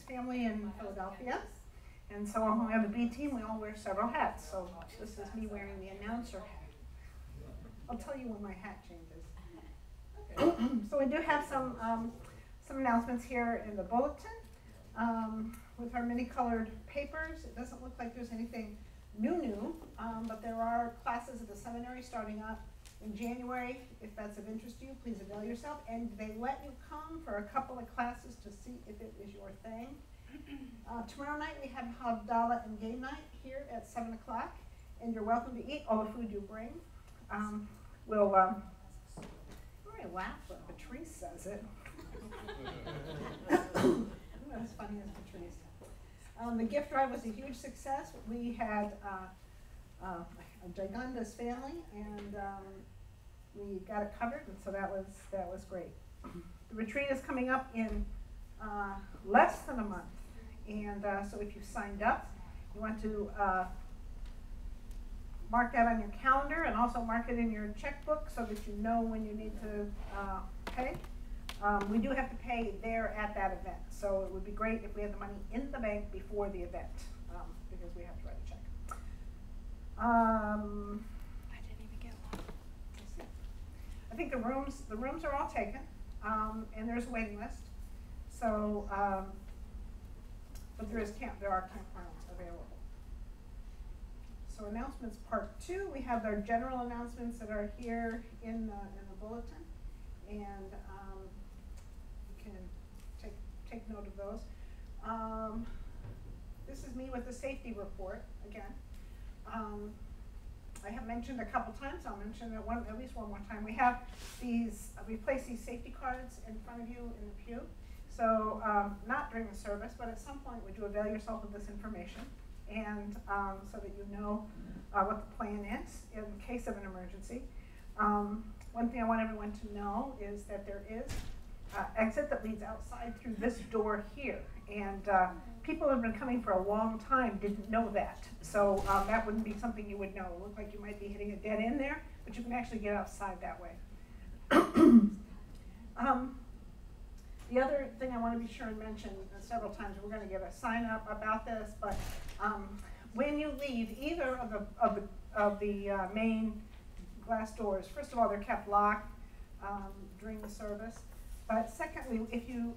family in Philadelphia. And so when we have the B team, we all wear several hats. So this is me wearing the announcer hat. I'll tell you when my hat changes. So we do have some announcements here in the bulletin with our many-colored papers. It doesn't look like there's anything new, but there are classes at the seminary starting up in January. If that's of interest to you, please avail yourself. And they let you come for a couple of classes to see if it is your thing. Tomorrow night we have Havdalah and Game Night here at 7 o'clock, and you're welcome to eat all the food you bring. We'll laugh when Patrice says it. Not as funny as Patrice. The gift drive was a huge success. We had a gigantus family, and we got it covered, and so that was great. The retreat is coming up in less than a month, and so if you signed up, you want to mark that on your calendar and also mark it in your checkbook so that you know when you need to pay. We do have to pay there at that event, so it would be great if we had the money in the bank before the event, because we have to write a check. I didn't even get one. I think the rooms are all taken, and there's a waiting list. So, but there are campgrounds available. So announcements part 2, we have our general announcements that are here in the bulletin, and you can take note of those. This is me with the safety report again. I have mentioned a couple times, I'll mention it at least one more time. We have these, we place these safety cards in front of you in the pew. So not during the service, but at some point would you avail yourself of this information, and so that you know what the plan is in case of an emergency. One thing I want everyone to know is that there is an exit that leads outside through this door here, and people who have been coming for a long time didn't know that. So that wouldn't be something you would know. It looked like you might be hitting a dead end there, but you can actually get outside that way. The other thing I want to be sure and mention several times, we're going to get a sign up about this, but when you leave either of the main glass doors, first of all, they're kept locked during the service. But secondly,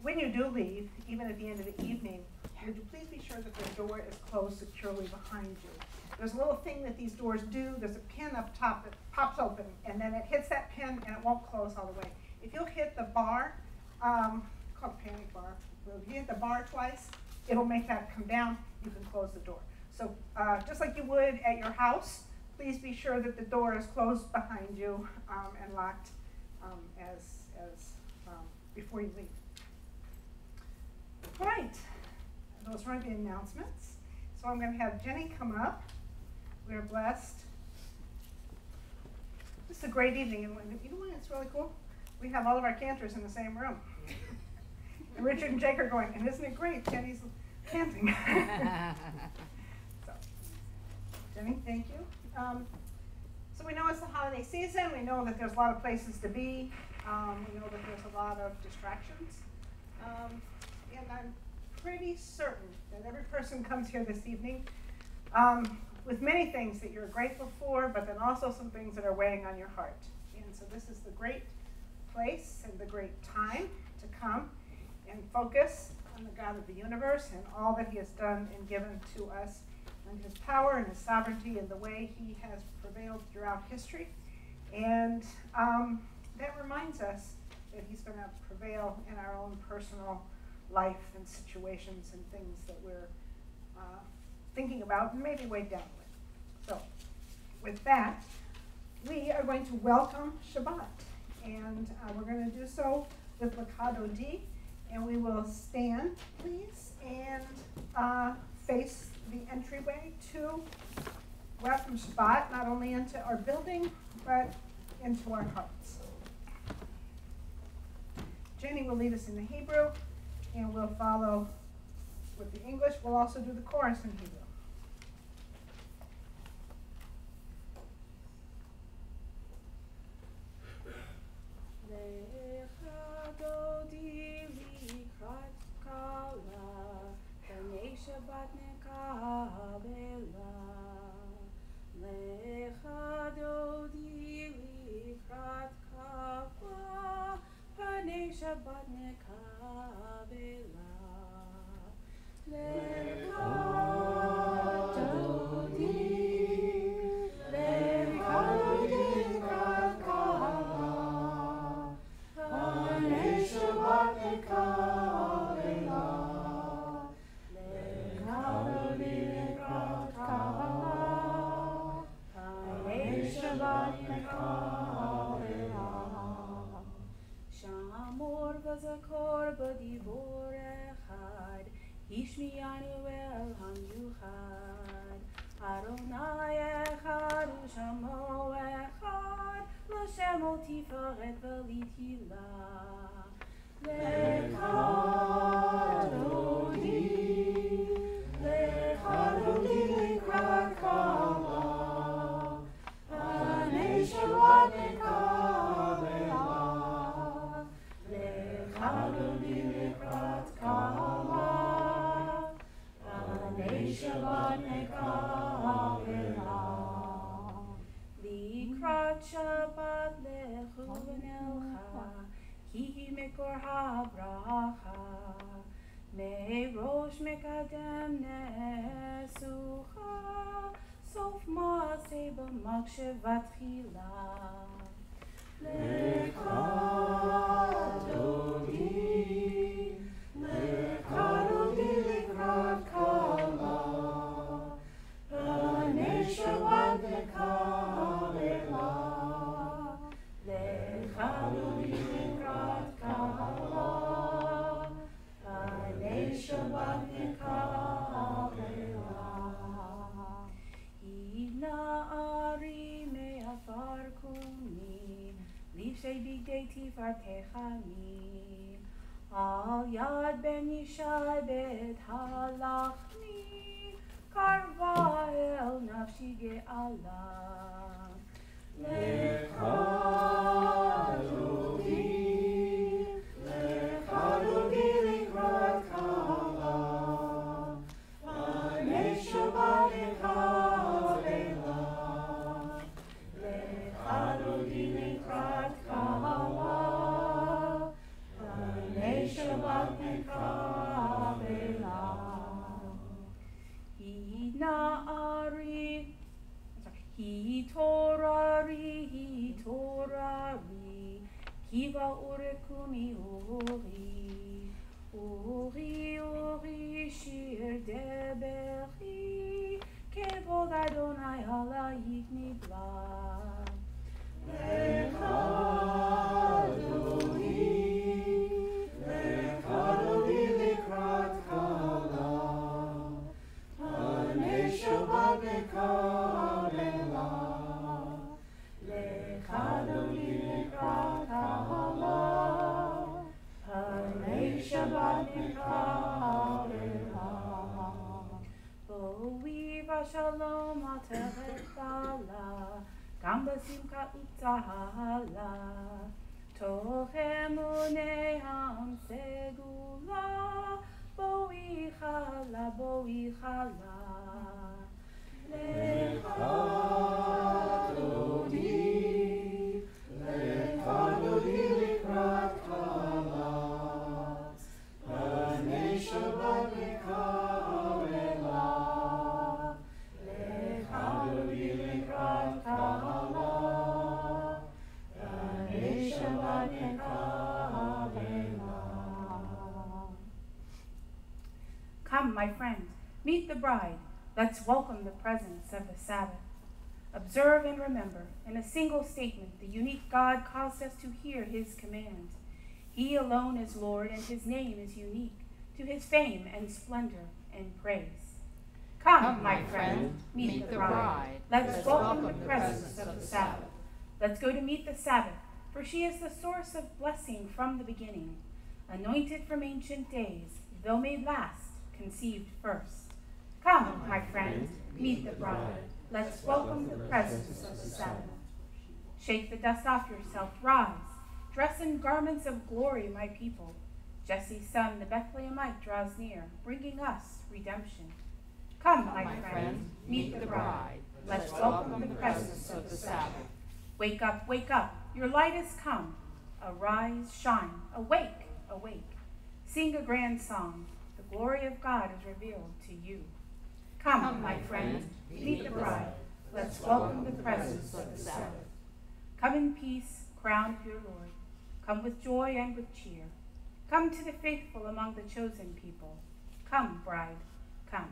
when you do leave, even at the end of the evening, would you please be sure that the door is closed securely behind you. There's a little thing that these doors do. There's a pin up top that pops open, and then it hits that pin, and it won't close all the way. If you'll hit the bar, called a panic bar. If you hit the bar twice, it'll make that come down. You can close the door. So just like you would at your house, please be sure that the door is closed behind you and locked before you leave. All right, those are the announcements. So I'm going to have Jenny come up. We're blessed. This is a great evening, and you know what? It's really cool. We have all of our cantors in the same room. And Richard and Jake are going, and isn't it great? Jenny's canting. So, Jenny, thank you. So we know it's the holiday season. We know that there's a lot of places to be. We know that there's a lot of distractions. And I'm pretty certain that every person comes here this evening with many things that you're grateful for, but then also some things that are weighing on your heart. And so this is the great place and the great time to come and focus on the God of the universe and all that he has done and given to us, and his power and his sovereignty and the way he has prevailed throughout history. And that reminds us that he's going to prevail in our own personal life and situations and things that we're thinking about and maybe weighed down with. So with that, we are going to welcome Shabbat. And we're going to do so with Lakado D. And we will stand, please, and face the entryway to welcome Shabbat, not only into our building, but into our hearts. Jenny will lead us in the Hebrew, and we'll follow with the English. We'll also do the chorus in Hebrew. השמיענו אל המיוחד. אדוני אחד ושמו אחד, לשמו תפארת ולתהילה. לך אדוני, לך אדוני לקראת קלה, פני שבת נקבלה. לך אדוני לקראת קלה, פני שבת נקבלה. לקראת שבת לכו ונלכה, כי היא מקור הברכה, מראש מקדם נסוכה, סוף מעשה במחשבה תחילה. לך אדוני, לך אדוני לקראת קלה, פני שבת נקבלה. לך אדוני לקראת קלה, פני שבת נקבלה. הנערי מעפר קומי, לבשי בגדי תפארתך אני, על יד בן ישי בית הלכני, קרבה אל נפשי גאלה. לך אדוני, לך אדוני לקראת קלה, פני שבת נקבלה. לך אדוני לקראת קלה, פני שבת נקבלה. היא נערי, היא תוררי, כי באורקומי אורי, אורי אורי שיר דברי, כבוד אדוני עלייך נבלע. לך אדוני, לך אדוני לקראת קלה, פני שבת נקבלה. לך אדוני לקראת קלה, פני שבת נקבלה. בואי בשלום עטרת בעלה, גם בשמחה וצהלה, תוך אמוני עם סגולה, בואי חלה, בואי חלה. לך אדוני, לך אדוני לקראת קלה, פני שבת נקבלה. לך אדוני לקראת קלה, פני שבת נקבלה. Come, my friend, meet the bride. Let's welcome the presence of the Sabbath. Observe and remember, in a single statement, the unique God caused us to hear his command. He alone is Lord, and his name is unique, to his fame and splendor and praise. Come, my friend, meet the bride. Let's welcome the presence of the Sabbath. Let's go to meet the Sabbath, for she is the source of blessing from the beginning, anointed from ancient days, though made last, conceived first. Come, my friend, meet the bride. Let's welcome the presence of the Sabbath. Shake the dust off yourself, rise. Dress in garments of glory, my people. Jesse's son, the Bethlehemite, draws near, bringing us redemption. Come, my friend, meet the bride. Let's welcome the presence of the Sabbath. Wake up, your light is come. Arise, shine, awake, awake. Sing a grand song. The glory of God is revealed to you. Come, my friend, meet the bride. Let's welcome the presence of the Sabbath. Come in peace, crowned of your Lord. Come with joy and with cheer. Come to the faithful among the chosen people. Come, bride, come.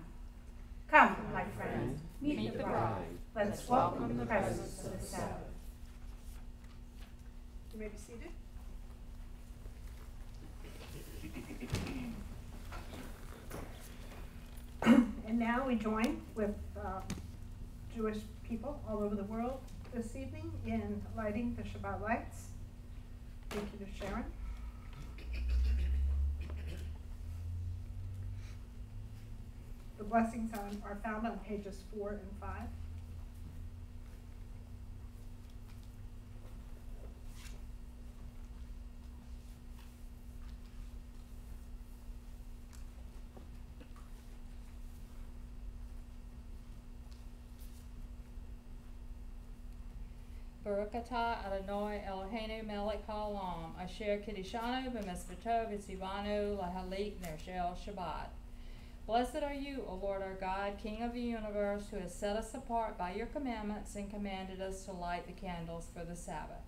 Come, my friend, meet the bride. Let's welcome the presence of the Sabbath. You may be seated. And now we join with Jewish people all over the world this evening in lighting the Shabbat lights. Thank you to Sharon. The blessings are found on pages 4 and 5. Baruch atah Adonai Eloheinu melech haolam, asher kiddushanu b'mizbeto v'tzivanu lahalik nershel Shabbat. Blessed are you, O Lord our God, King of the universe, who has set us apart by your commandments and commanded us to light the candles for the Sabbath.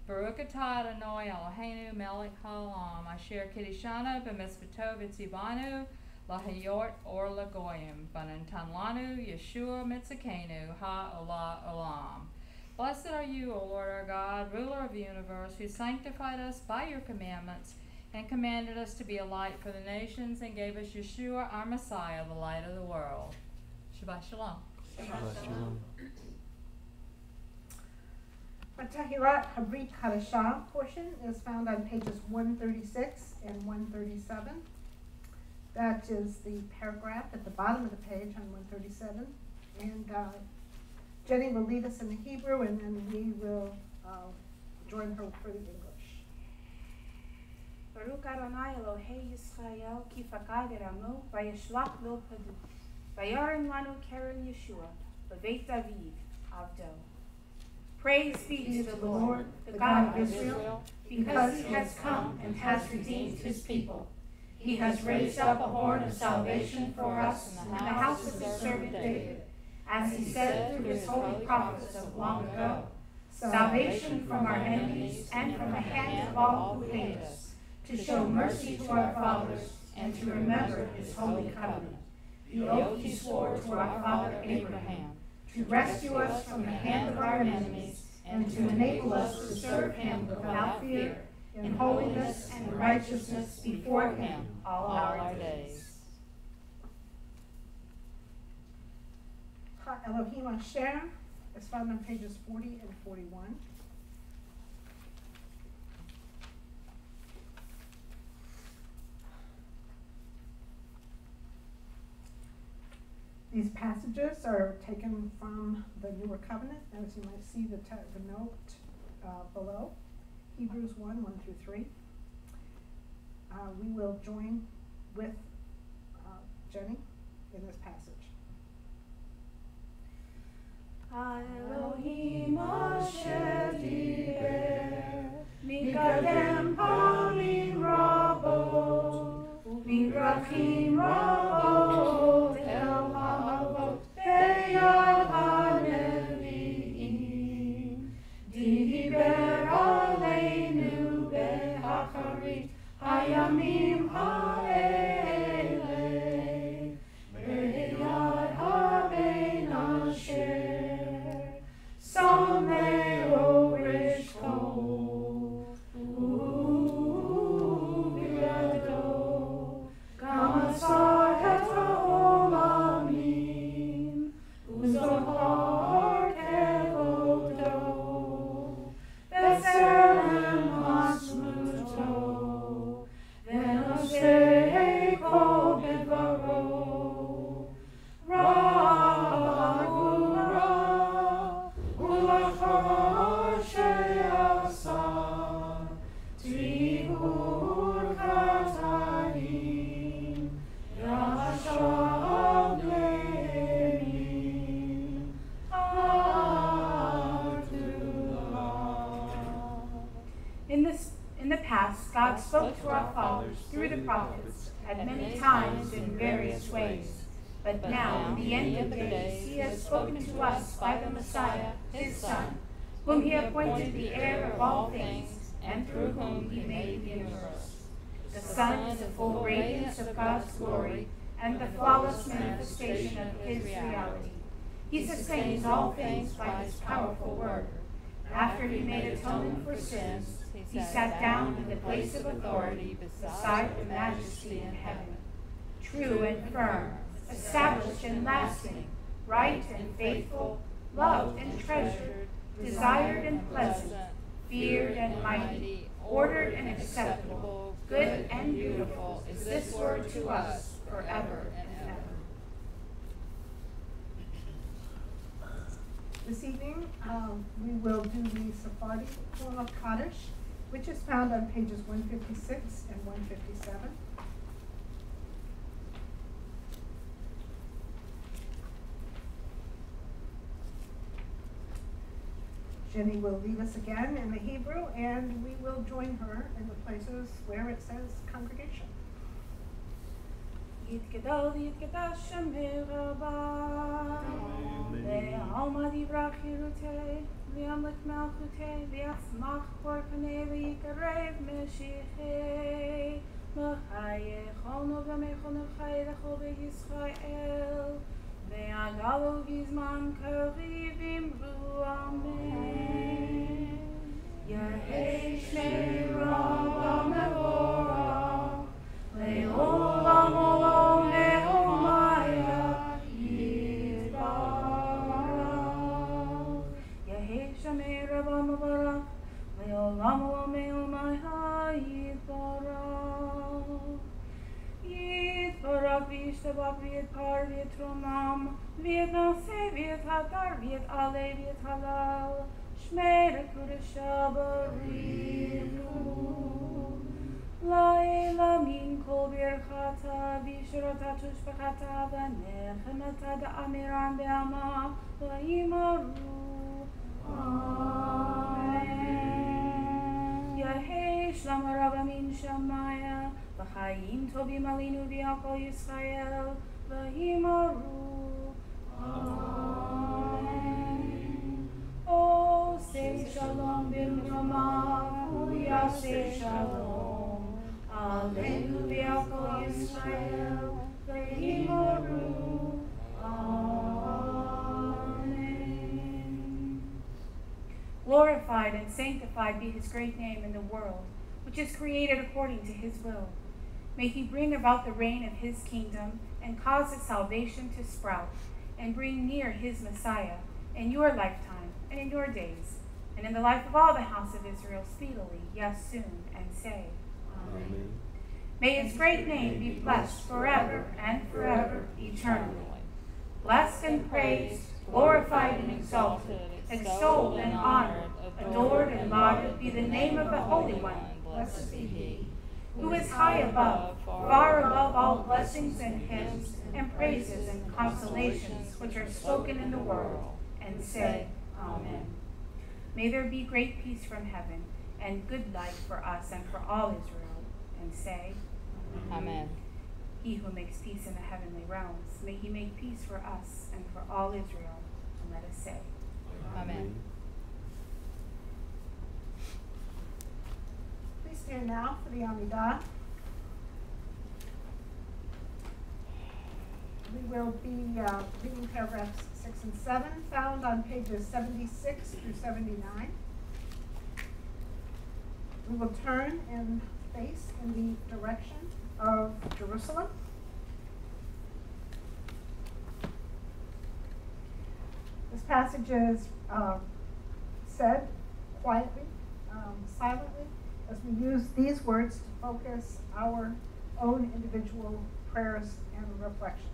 Baruch atah Adonai Eloheinu melech haolam, asher kiddushanu b'mizbeto v'tzivanu lahayot or lagoyim, v'natan lanu Yeshua mitzakenu ha'olah olam. Blessed are you, O Lord our God, ruler of the universe, who sanctified us by your commandments and commanded us to be a light for the nations and gave us Yeshua, our Messiah, the light of the world. Shabbat shalom. Shabbat shalom. Our Tahirat Habrit Hadashah portion is found on pages 136 and 137. That is the paragraph at the bottom of the page on 137. And Jenny will lead us in the Hebrew, and then we will join her for the English. Baruch Adonai Elohei Yisrael ki fakad eramu vayishlach lo padu vayarin lanu keren Yeshua b'beit David avdo. Praise be to the Lord, the God of Israel, because he has come and has redeemed his people. He has raised up a horn of salvation for us in the house of his servant David, as he said through his holy prophets of long ago, salvation from our enemies and from the hand of all who hate us, to show mercy to our fathers and to remember his holy covenant, the oath he swore to our father Abraham, to rescue us from the hand of our enemies and to enable us to serve him without fear, in holiness and righteousness before him all our days. Ha Elohim Asher is found on pages 40 and 41. These passages are taken from the Newer Covenant, as you might see the note below, Hebrews 1 through 3. We will join with Jenny in this passage. Elohim asher diber mikadem panim rabot u'midrachim rabot el ha'avot beyad hanevi'im diber aleinu be'acharit hayamim ha'elei beyad ha'bein asher Sameo Rishko U'Yado Gamasar Hetra Olamim Uzohar Kevodo Beselem Masmuto Venosei Kol Bivaro In the past, God spoke to our fathers through the prophets at many times in various ways. But now, in the end of the days, he has spoken to us by the Messiah, his Son, whom he appointed the heir of all things, and through whom he made the universe. The Son is the full radiance of God's glory and the flawless manifestation of his reality. He sustains all things by his powerful word. After he made atonement for sins, he sat down in the place of authority beside the majesty in heaven. True and firm, established and lasting, right and faithful, loved and treasured, desired and pleasant, feared and mighty, ordered and acceptable, good and beautiful is this word to us forever and ever. This evening, we will do the Sephardi poem of Kaddish, which is found on pages 156 and 157. Jenny will lead us again in the Hebrew, and we will join her in the places where it says congregation. יתגדל ויתקדש שמי רבה, ועלמא יברח חירותי, וימלך מלכותי, וישמח פור פני, ויקרב משיחי, מחייכנו ומכנו חייכו בישראל, ויגלו בזמן קריב אמרו אמן. יהי שמי רבה מבורך, לעולם עולם לעולמיה יתברך. יהי שמי רבה מבורך, לעולם עולם לעולמיה יתברך. יתברך וישתבח ויתפאר ויתרומם, ויתנשא ויתהדר ויתעלה ויתהלל, שמי לקודשא בריחו. לילה מן כל ברכתה, וישרתה תושבחתה, ונחמתה דאמירן בעלמא, ויאמרו אמן. יהי שלום רב מן שמיה, וחיים טובים עלינו ועל כל ישראל, ויאמרו אמן. עושה שלום במקומה, ויעשה שלום עלינו ועל כל ישראל, ויאמרו amen. Glorified and sanctified be his great name in the world, which is created according to his will. May he bring about the reign of his kingdom and cause his salvation to sprout, and bring near his Messiah in your lifetime and in your days, and in the life of all the house of Israel speedily, yes, soon, and say, amen. May his great name be blessed forever and forever, eternally. Blessed and praised, glorified and exalted, extolled and honored, adored and lauded be the name of the Holy One, blessed be he, who is high above, far above all blessings and hymns and praises and consolations which are spoken in the world, and say, amen. May there be great peace from heaven, and good life for us and for all Israel, and say, Amen. He who makes peace in the heavenly realms, may he make peace for us and for all Israel, and let us say, Amen. Please stand now for the Amidah. We will be reading paragraphs 6 and 7, found on pages 76 through 79. We will turn and face in the direction of Jerusalem. This passage is said quietly, silently, as we use these words to focus our own individual prayers and reflections.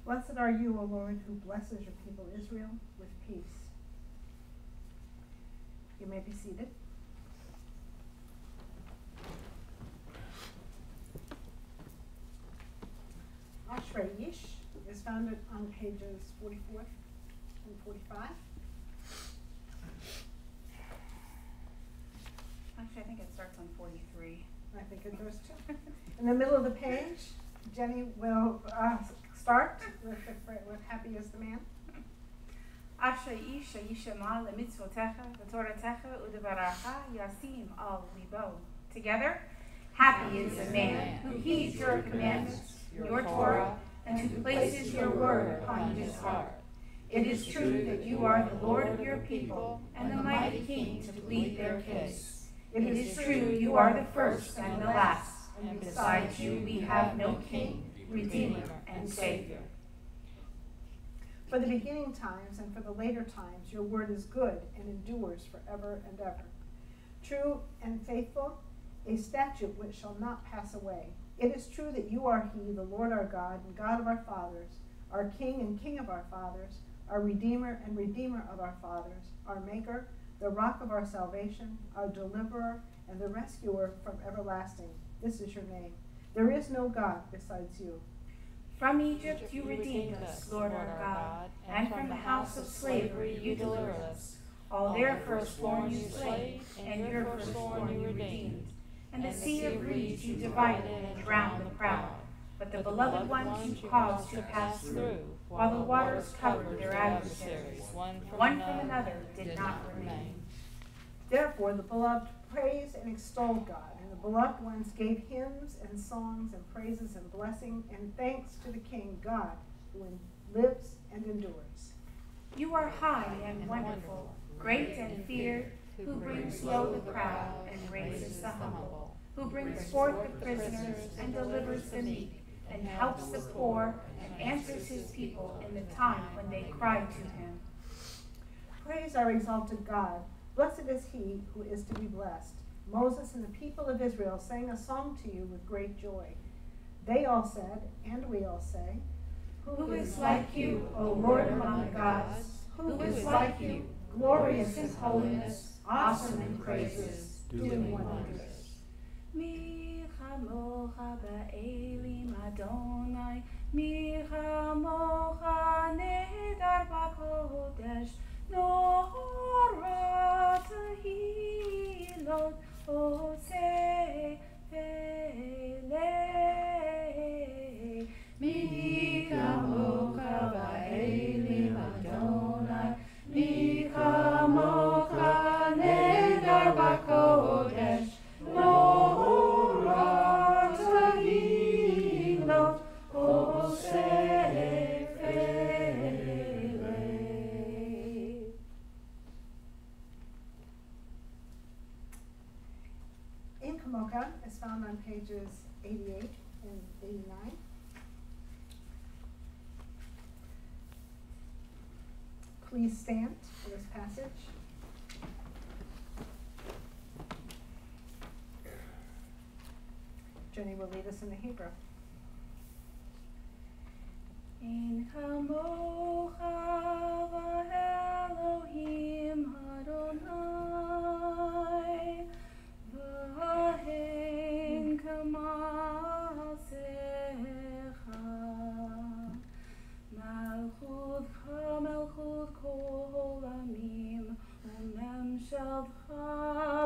Blessed are you, O Lord, who blesses your people Israel with peace. You may be seated. Ashrei Yish is found on pages 44 and 45. Actually, I think it starts on 43. I think it does too. In the middle of the page, Jenny will start with happy is the man. Ashrei ish yishma lemitzvotecha v'toratecha udevaracha yasim al libo. Together, happy is the man who heeds your commandments, your Torah, and who places your word upon his heart. It is true that you are the Lord of your people and the mighty King to plead their case. It is true you are the first and the last, and besides you we have no King, Redeemer, and Savior. For the beginning times and for the later times, your word is good and endures forever and ever. True and faithful, a statute which shall not pass away. It is true that you are He, the Lord our God and God of our fathers, our King and King of our fathers, our Redeemer and Redeemer of our fathers, our Maker, the rock of our salvation, our deliverer, and the rescuer from everlasting. This is your name. There is no God besides you. From Egypt you redeemed us, Lord our God, and from the house of slavery you delivered us. All their firstborn you slayed, and your firstborn you redeemed. And the sea of reeds you divided and drowned the proud. But the beloved ones you caused to pass through, while the waters covered their adversaries. One from another did not remain. Therefore the beloved praised and extolled God, and the beloved ones gave hymns and songs and praises and blessing and thanks to the King God, who lives and endures. You are high and wonderful, great and feared, who brings low the proud and raises the humble, who brings forth the prisoners and delivers the meek, and helps the poor and answers his people in the time when they cry to him. Praise our exalted God. Blessed is he who is to be blessed. Moses and the people of Israel sang a song to you with great joy. They all said, and we all say, Who is like you, O Lord among the gods? Who is like you, glorious in holiness, awesome in praises, doing wonders? Mi chamocha ba'elim Adonai, mi chamocha nedar b'kodesh, nora tahilot oseh pele. Mi chamocha ba'elim Adonai, mi chamocha nedar b'kodesh, nora tahilot oseh pele. In Kamoka is found on pages 88 and 89. Please stand for this passage. Jenny will lead us in the Hebrew. In Kamocha v'Elohim Adonai, v'hen kamasecha, malchutcha melchut kol olamim, u'memshalcha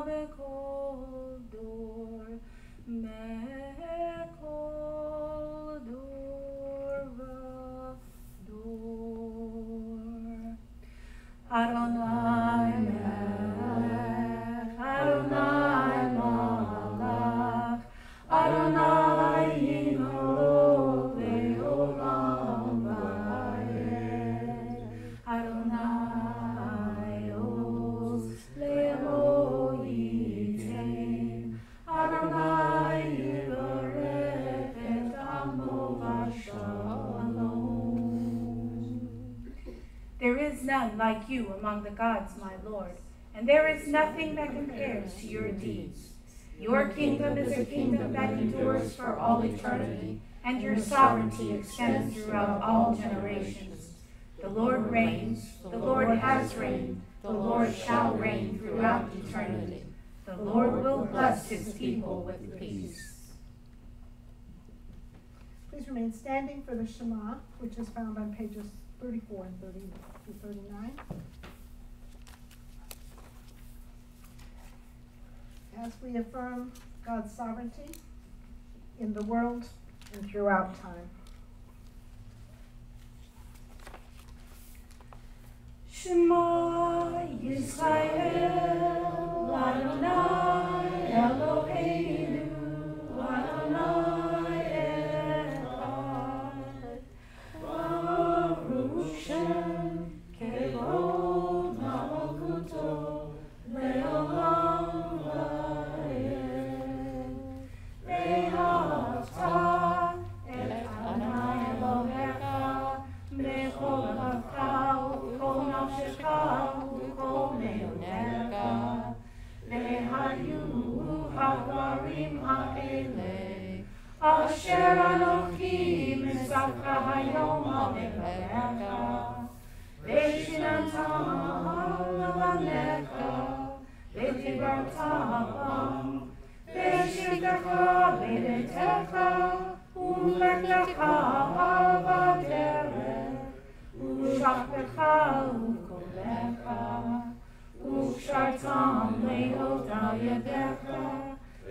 b'kol dor, mekol dor v'dor. Adonai melech, Adonai malach, Adonai yimlok le'olam va'ed, Adonai oz le'mo yitain, Adonai yivarech et amo v'shalom. There is none like you among the gods, my Lord, and there is nothing that compares to your deeds. Your kingdom is a kingdom that endures for all eternity, and your sovereignty extends throughout all generations. The Lord reigns, the Lord has reigned, the Lord shall reign throughout eternity. The Lord will bless his people with peace. Please remain standing for the Shema, which is found on pages 34 and 30 through 39. As we affirm God's sovereignty in the world and throughout time. Shema Yisrael, Adonai Eloheinu, Adonai Echad. Baruch Shem Kevod Malkuto Leolam Vayed. Ve'ahavta et Adonai Elohecha bechol lavka u'kol nafshecha u'kol me'onecha. Ve'hayu ha'dvarim ha'ele asher anochi mesavcha hayom alevecha. Ve'shinantam levanecha ve'dibarta bam. Ve'shivtecha bebetecha u'lekecha b'derech. U'shachpecha u'kolecha u'kshartam le'odal yadecha.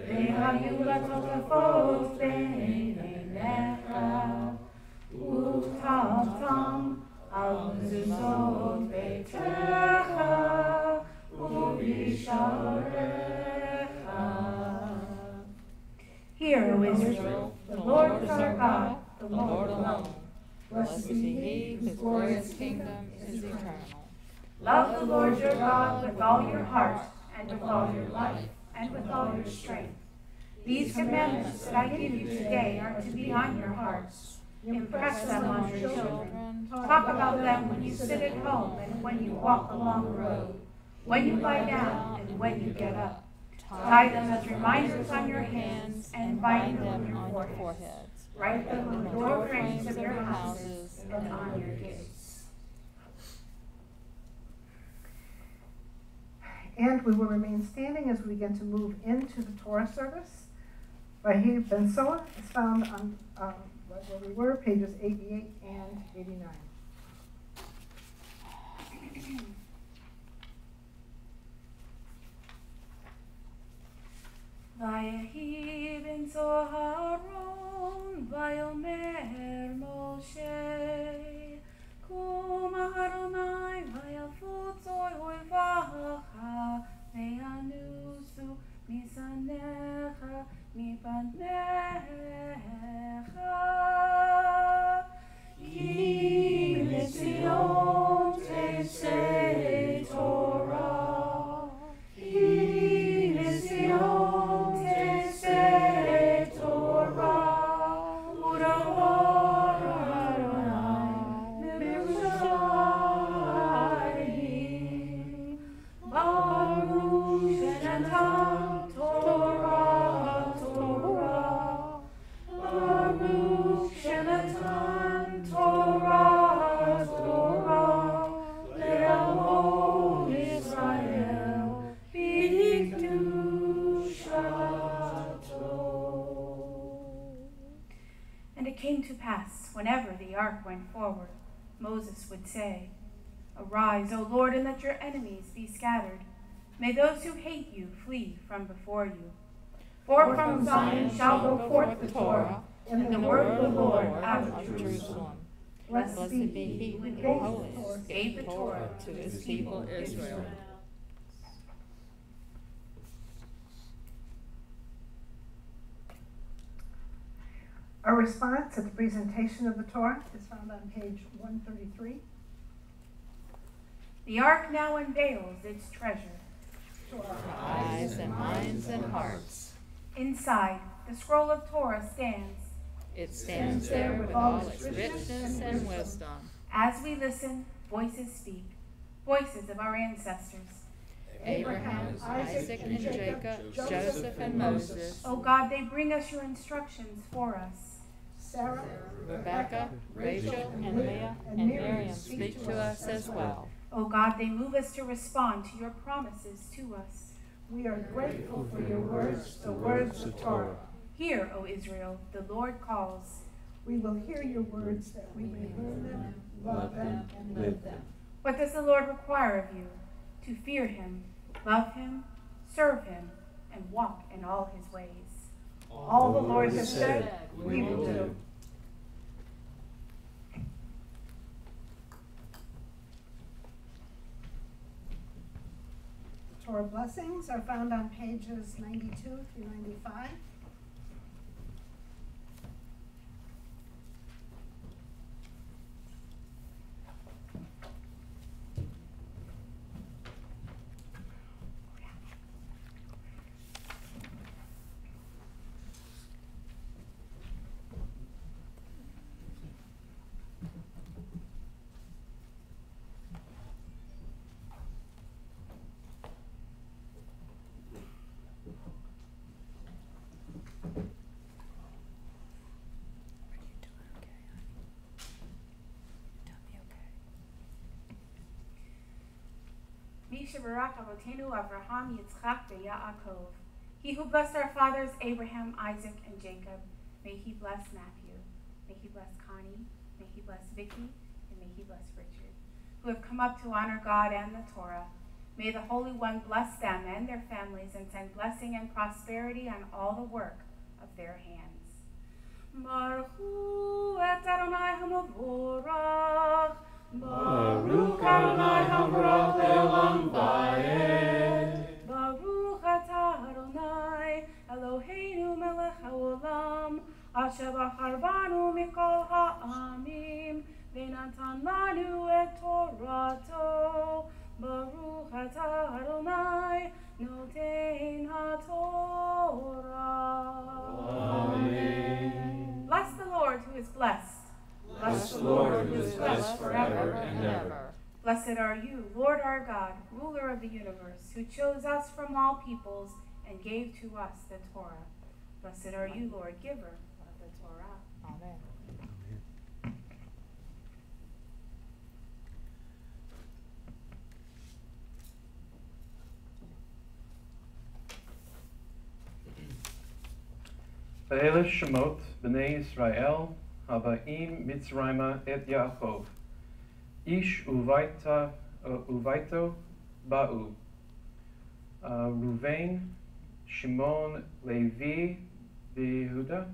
Ve'hayu latotafot be'einecha u'tavtam al mezuzot beitecha u'bisharecha. Hear, O Israel, the Lord is our God, the Lord alone. Blessed be he whose glorious kingdom is eternal. Love the Lord your God with all your heart, and with all your life, and with all your strength. These commandments that I give you today are to be on your hearts. Impress them on your children. Talk about them when you sit at home and when you walk along the road, when you lie down and when you get up. Tie them as reminders on your hands and bind them on your foreheads. Write them on the door frames of your houses and on your gates. And we will remain standing as we begin to move into the Torah service. Vayhi Ben Soa is found on where we were, pages 88 and 89. Vayehi ben Zoharon, Vayomer Moshe, Kum Adonai, Vayafut Zoivacha, Ve'anusu misanecha, mipanecha. Ki Mitzion Teisei Torah, Ki Mitzion Teisei Torah, U'Da'or Adonai Mi'Yerushalayim. Baruch Shenatan Torah, Torah. Baruch Shenatan Torah, Torah. Le'amot Yisrael b'kedushato. And it came to pass, whenever the ark went forward, Moses would say, Arise, O Lord, and let your enemies be scattered. May those who hate you flee from before you. For from Zion shall go forth the Torah, and the word of the Lord out of Jerusalem. Blessed be he who in holiness gave the Torah to his people Israel. Our response at the presentation of the Torah is found on page 133. The ark now unveils its treasure. To our Eyes and minds and hearts. Inside, the scroll of Torah stands. It stands there with all its richness and wisdom. As we listen, voices speak, voices of our ancestors. Abraham, Isaac, and Jacob, Joseph, and Moses. O God, they bring us your instructions for us. Sarah, Rebecca, Rachel, and Leah, and Miriam speak to us as well. O God, they move us to respond to your promises to us. We are grateful for your words, the words of Torah. Hear, O Israel, the Lord calls. We will hear your words that we may learn them, love them, and live them. What does the Lord require of you? To fear him, love him, serve him, and walk in all his ways. All the Lord has said, we will do. Torah blessings are found on pages 92 through 95. Misha Barak Avotenu Avraham Yitzchak Yaakov. He who blessed our fathers Abraham, Isaac, and Jacob, may he bless Matthew, may he bless Connie, may he bless Vicky, and may he bless Richard, who have come up to honor God and the Torah. May the Holy One bless them and their families and send blessing and prosperity on all the work of their hands. Baruch hu et Adonai HaMavorach. Baruch Adonai HaMavorach Le'olam Va'ed. Baruch atah Adonai Eloheinu melech haolam asher bachar banu mikol ha'amim v'natan lanu et Torato. Baruch atah Adonai noten ha'Torah. Amen. Bless the Lord who is blessed. Bless the Lord who is blessed forever and ever. Blessed are you, Lord our God, ruler of the universe, who chose us from all peoples and gave to us the Torah. Blessed are you, Lord, giver of the Torah. Amen. Va'ela Shemot b'nei Yisrael haba'im Mitzrayma et Yaakov. Ish uvaito ba'u. Ruvain, Shimon, Levi, Yehuda,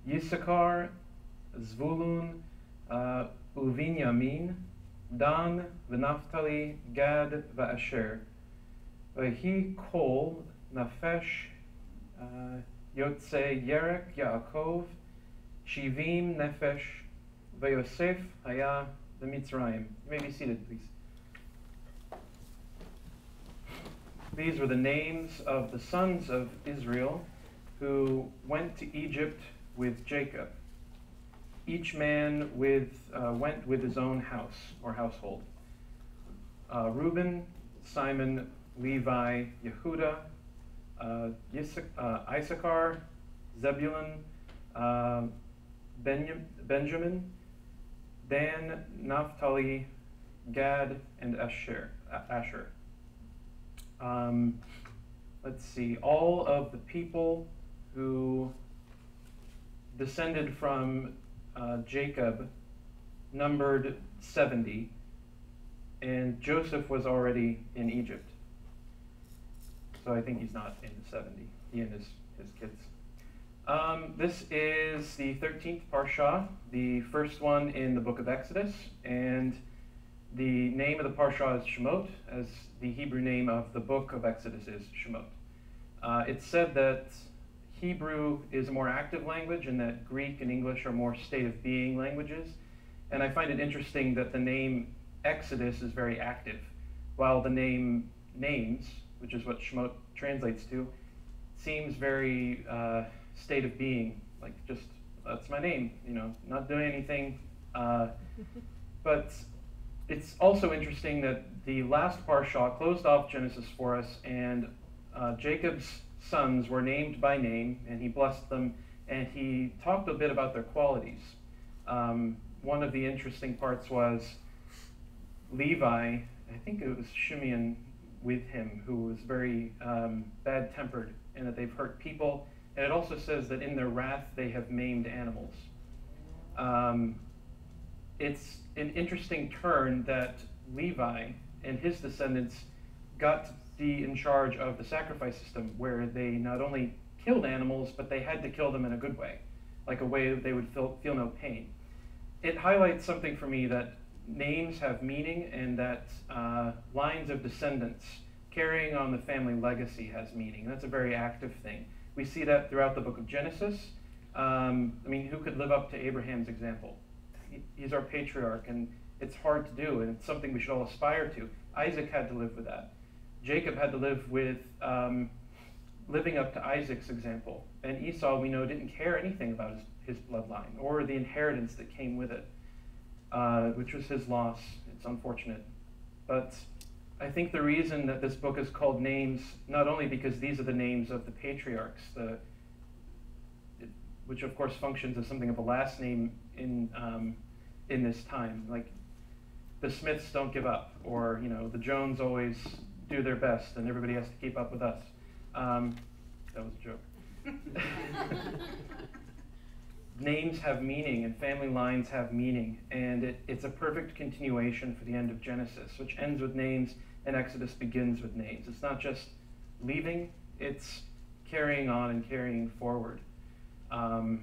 Yisachar, Zvulun, Uvinyamin, Dan, v'Naftali, Gad, v'Asher. V'hi kol nafesh Yotze Yerek Yaakov, Shivim Nefesh, V'Yosef Haya B'Mitzrayim. You may be seated, please. These were the names of the sons of Israel who went to Egypt with Jacob. Each man went with his own house or household. Reuben, Simon, Levi, Yehuda, Issachar, Zebulun, Benjamin, Dan, Naphtali, Gad, and Asher. Let's see, all of the people who descended from Jacob numbered 70, and Joseph was already in Egypt. So I think he's not in the 70, he and his kids. This is the 13th Parsha, the first one in the book of Exodus, and the name of the Parsha is Shemot, as the Hebrew name of the book of Exodus is Shemot. It's said that Hebrew is a more active language and that Greek and English are more state of being languages. And I find it interesting that the name Exodus is very active, while the name names, which is what Shemot translates to, seems very state of being, like just, that's my name, not doing anything. But it's also interesting that the last Parsha closed off Genesis for us, and Jacob's sons were named by name, and he blessed them and he talked a bit about their qualities. One of the interesting parts was Levi, I think it was Shimeon with him, who was very bad-tempered, and that they've hurt people. And it also says that in their wrath they have maimed animals. It's an interesting turn that Levi and his descendants got to be in charge of the sacrifice system, where they not only killed animals, but they had to kill them in a good way, like a way that they would feel no pain. It highlights something for me, that names have meaning, and that lines of descendants carrying on the family legacy has meaning. And that's a very active thing. We see that throughout the book of Genesis. I mean, who could live up to Abraham's example? He's our patriarch, and it's hard to do, and it's something we should all aspire to. Isaac had to live with that. Jacob had to live with living up to Isaac's example. And Esau, we know, didn't care anything about his bloodline or the inheritance that came with it, which was his loss. It's unfortunate. But I think the reason that this book is called Names, not only because these are the names of the patriarchs, which of course functions as something of a last name in this time. Like the Smiths don't give up, or the Jones always do their best, and everybody has to keep up with us. That was a joke. Names have meaning, and family lines have meaning, and it's a perfect continuation for the end of Genesis, which ends with names, and Exodus begins with names. It's not just leaving, it's carrying on and carrying forward. And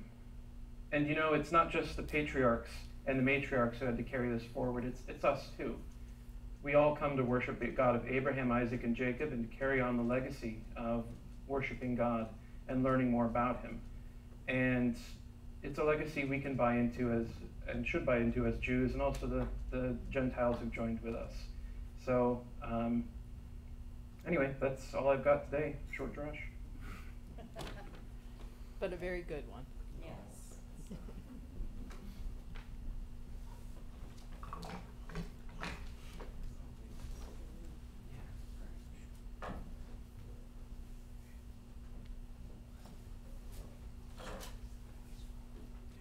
it's not just the patriarchs and the matriarchs who had to carry this forward, it's us too. We all come to worship the God of Abraham, Isaac, and Jacob, and to carry on the legacy of worshiping God and learning more about him. And it's a legacy we can buy into and should buy into as Jews, and also the Gentiles who've joined with us. So anyway, that's all I've got today. Short drush. But a very good one. Yes.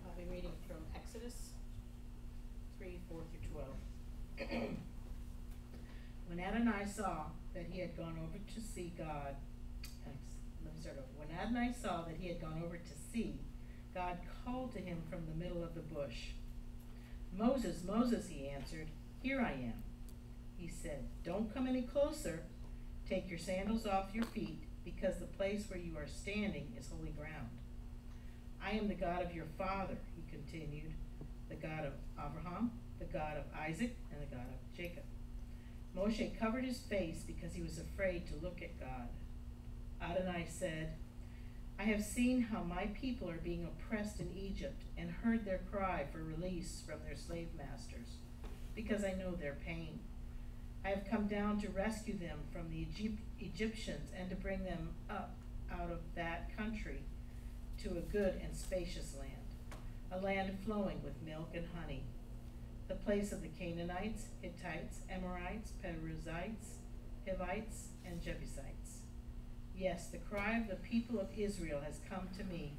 I'll be reading from Exodus 3:4-12. When Adonai saw that he had gone over to see God, let me start over. When Adonai saw that he had gone over to see, God called to him from the middle of the bush. Moses, Moses, he answered, here I am. He said, don't come any closer. Take your sandals off your feet, because the place where you are standing is holy ground. I am the God of your father, he continued, the God of Abraham, the God of Isaac, and the God of Jacob. Moshe covered his face because he was afraid to look at God. Adonai said, I have seen how my people are being oppressed in Egypt, and heard their cry for release from their slave masters, because I know their pain. I have come down to rescue them from the Egyptians, and to bring them up out of that country to a good and spacious land, a land flowing with milk and honey, the place of the Canaanites, Hittites, Amorites, Perizzites, Hivites, and Jebusites. Yes, the cry of the people of Israel has come to me,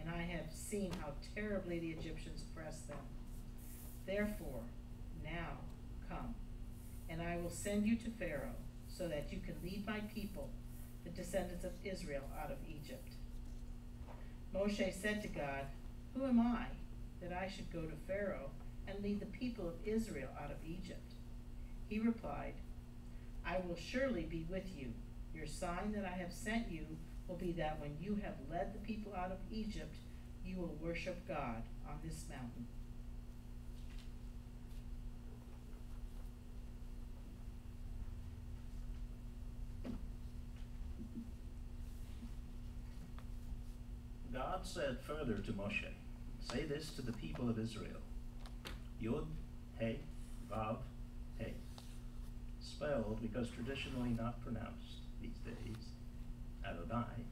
and I have seen how terribly the Egyptians oppress them. Therefore, now come, and I will send you to Pharaoh, so that you can lead my people, the descendants of Israel, out of Egypt. Moshe said to God, who am I, that I should go to Pharaoh and lead the people of Israel out of Egypt? He replied, I will surely be with you. Your sign that I have sent you will be that when you have led the people out of Egypt, you will worship God on this mountain. God said further to Moshe, say this to the people of Israel. Yod, He, Vav, He. Spelled because traditionally not pronounced these days. Adonai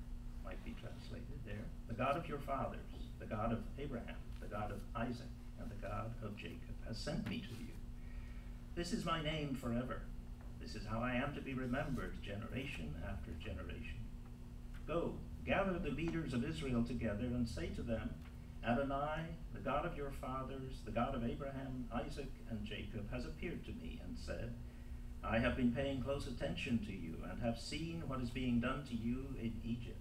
might be translated there. The God of your fathers, the God of Abraham, the God of Isaac, and the God of Jacob has sent me to you. This is my name forever. This is how I am to be remembered generation after generation. Go, gather the leaders of Israel together and say to them, Adonai, the God of your fathers, the God of Abraham, Isaac, and Jacob, has appeared to me and said, I have been paying close attention to you and have seen what is being done to you in Egypt.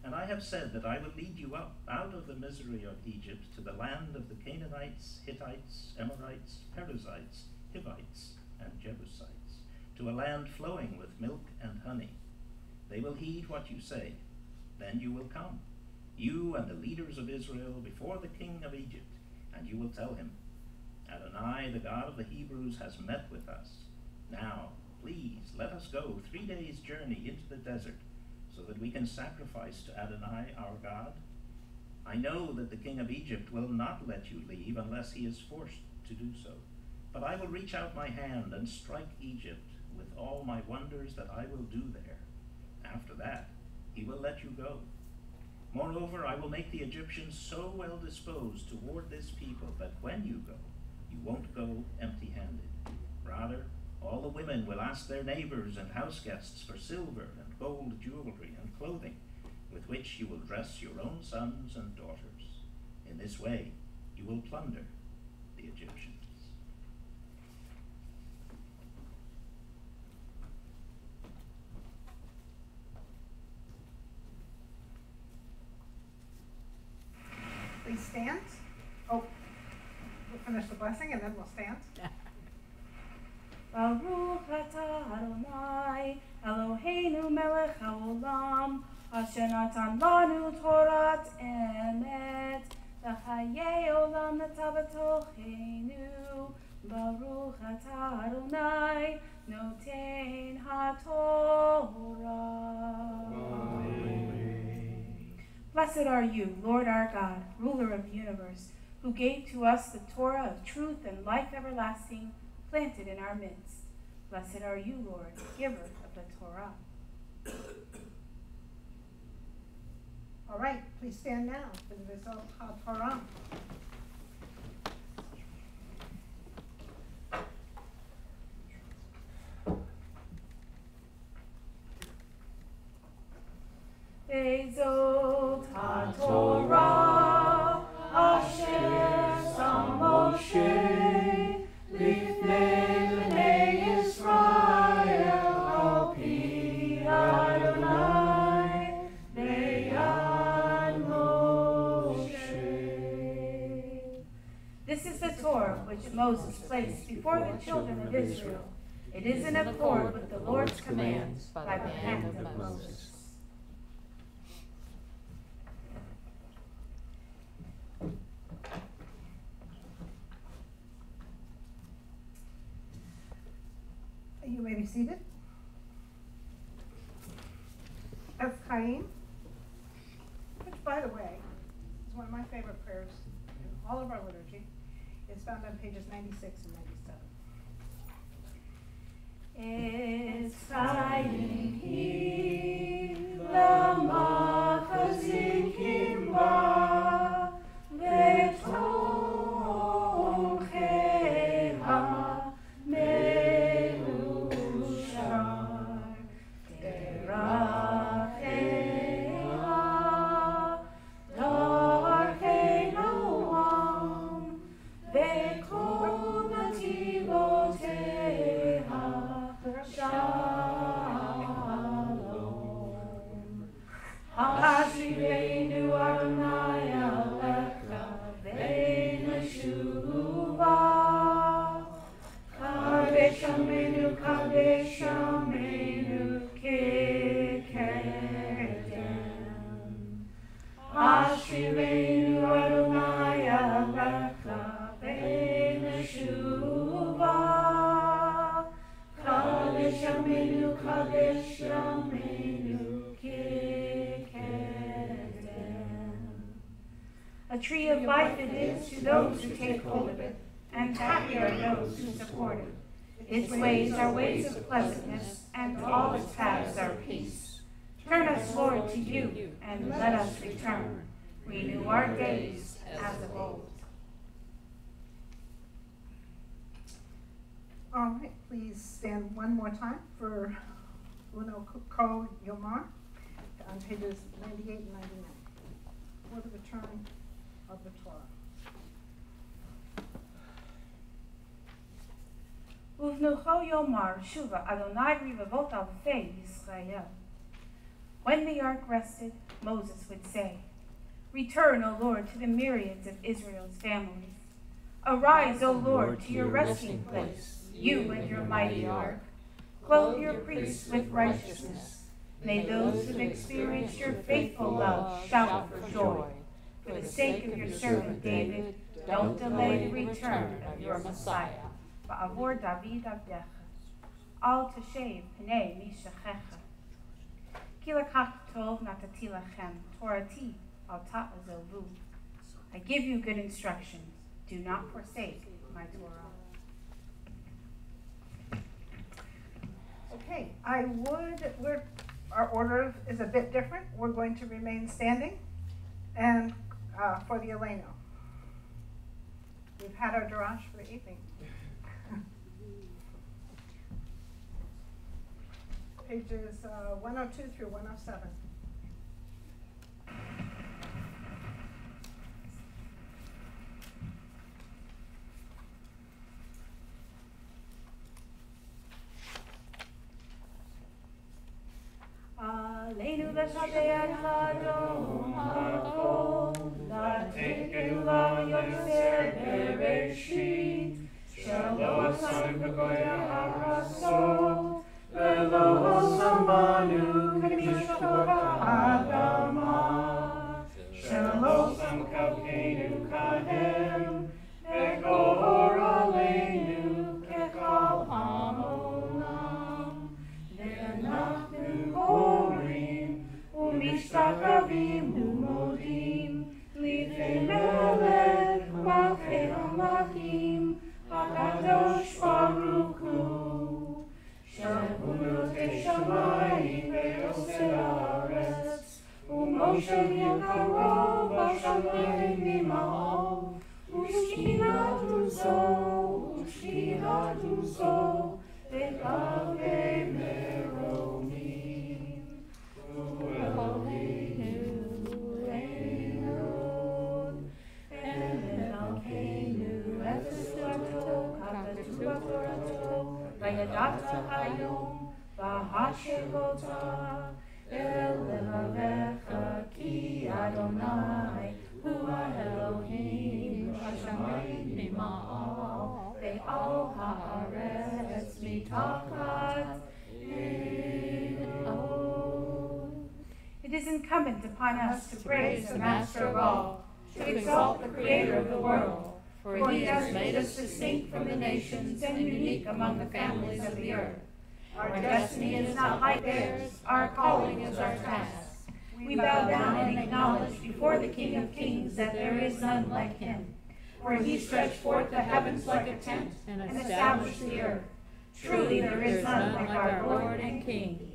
And I have said that I will lead you up out of the misery of Egypt to the land of the Canaanites, Hittites, Amorites, Perizzites, Hivites, and Jebusites, to a land flowing with milk and honey. They will heed what you say. Then you will come, you and the leaders of Israel, before the king of Egypt, and you will tell him, Adonai, the God of the Hebrews, has met with us. Now, please, let us go 3 days' journey into the desert, so that we can sacrifice to Adonai our God. I know that the king of Egypt will not let you leave unless he is forced to do so. But I will reach out my hand and strike Egypt with all my wonders that I will do there. After that, he will let you go. Moreover, I will make the Egyptians so well disposed toward this people that when you go, you won't go empty-handed. Rather, all the women will ask their neighbors and house guests for silver and gold jewelry and clothing, with which you will dress your own sons and daughters. In this way, you will plunder the Egyptians. Please stand. Oh, we'll finish the blessing and then we'll stand. Baruch atah Adonai, Eloheinu melech haolam, asher natan lanu Torat emet, v'chayei olam nata b'tocheinu. Baruch atah Adonai, noten haTorah. Blessed are you, Lord our God, ruler of the universe, who gave to us the Torah of truth and life everlasting, planted in our midst. Blessed are you, Lord, giver of the Torah. All right, please stand now for the result of Torah. Bezot HaTorah asher sam Moshe lifnei bnei Yisrael al pi Adonai beyad Moshe. This is the Torah which Moses placed before the children of Israel. It is in accord with the Lord's commands by the hand of Moses. You may be seated. That's Chaim, which, by the way, is one of my favorite prayers in all of our liturgy. It's found on pages 96 and 97. Es Chaim hi lama chazikim ba v'tomcheha A tree of life it is to those who take hold of it, and happy are those who support it. Its ways are ways of pleasantness, and all its paths are peace. Turn us, Lord, to you, and let us return. Renew our days as of old. All right, please stand one more time for Uno Ko Yomar. on pages 98 and 99 for the return of the Torah. Uvnucho Yomar Shuva Adonai Rivavot Alfei Yisrael. When the ark rested, Moses would say, "Return, O Lord, to the myriads of Israel's families. Arise, O Lord, to your resting place, you and your mighty ark. Clothe your priests with righteousness. May those who've experienced your faithful love shout for joy. For the sake of your servant David, don't delay the return of your Messiah. Ba'avor David Abdecha. Al Tashev Pnei Mishachecha. Kilakach Tov Natati Lachem, Torati Al Ta'azovu. I give you good instructions. Do not forsake my Torah." Okay, our order is a bit different. We're going to remain standing and for the Eleno. We've had our darash for the evening. Pages 102 through 107. Aleinu l'shabeach Adon hakol, l'tekenu la'yoseh bereshit, shelo asanu b'goya ha'asot, ve'lo samanu k'mishkot ha'adama, shelo samkavkenu kahem, ve'gor aleinu kechal hamolam, ve'anachnu korim, u'mishtachavim u'modim, l'ifnei melech malchei hamlachim, hakadosh baruch hu. Shavunotei shamayim ve'osei haaretz, u'Moshe v'Yaakov b'shamayim ima'ov, u'shkinatu zo ve'kavei meromim. U'Eloheinu Elyon, Elokeinu Efesuato, Kakatu Torato, Vayadata Hayom, Vahashevota, Elevavecha ki Adonai, Hua Elohim, Hashamayim Ima'al, Ve'al ha'aretz mitachat Elohim. It is incumbent upon us to praise the Master of all, to exalt the Creator of the world, for He has made us distinct from the nations and unique among the families of the earth. Our destiny is not like theirs, our calling is our task. We bow down and acknowledge before the King of Kings that there is none like Him. For He stretched forth the heavens like a tent and established the earth. Truly there is none like our Lord and King.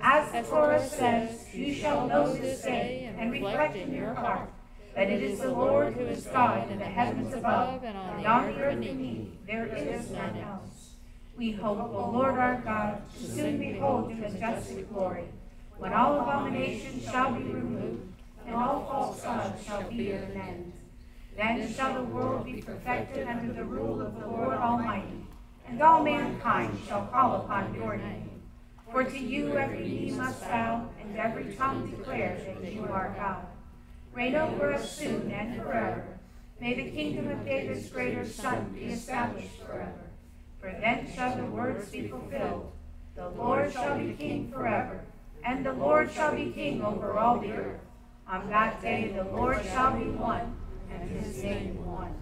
As the Torah says, you shall know this day and reflect in your heart that it is the Lord who is God in the heavens above and on the earth beneath. There is none else. We hope, O Lord our God, to soon behold your majestic glory, when all abominations shall be removed, and all false gods shall be at an end. Then shall the world be perfected under the rule of the Lord Almighty, and all mankind shall call upon your name. For to you every knee must bow, and every tongue declare that you are God. Reign over us soon and forever. May the kingdom of David's greater Son be established forever. For then shall the words be fulfilled. The Lord shall be king forever, and the Lord shall be king over all the earth. On that day the Lord shall be one, and his name one.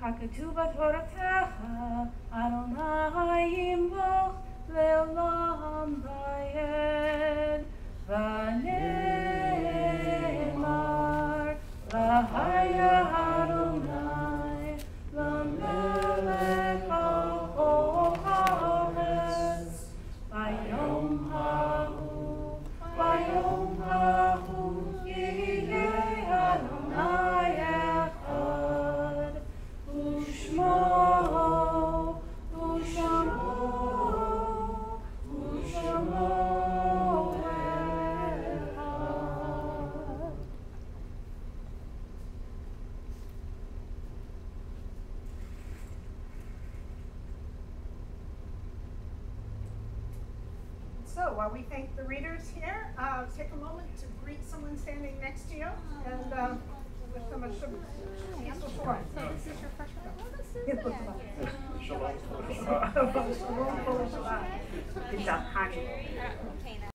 Kakatu b'Toratecha, Adonai yimloch le'olam vayed, v'ne'emar, v'haya Adonai, l'melech al kol haaretz, v'yom hahu, yihyeh Adonai echad, u'shmo echad. So while we thank the readers here, take a moment to greet someone standing next to you and wish them a peaceful Shabbat. So this is your freshman? Oh, this is It it. looks like Shalom. Shalom, Shalom, Shabbat. Good job, Connie. Okay, now.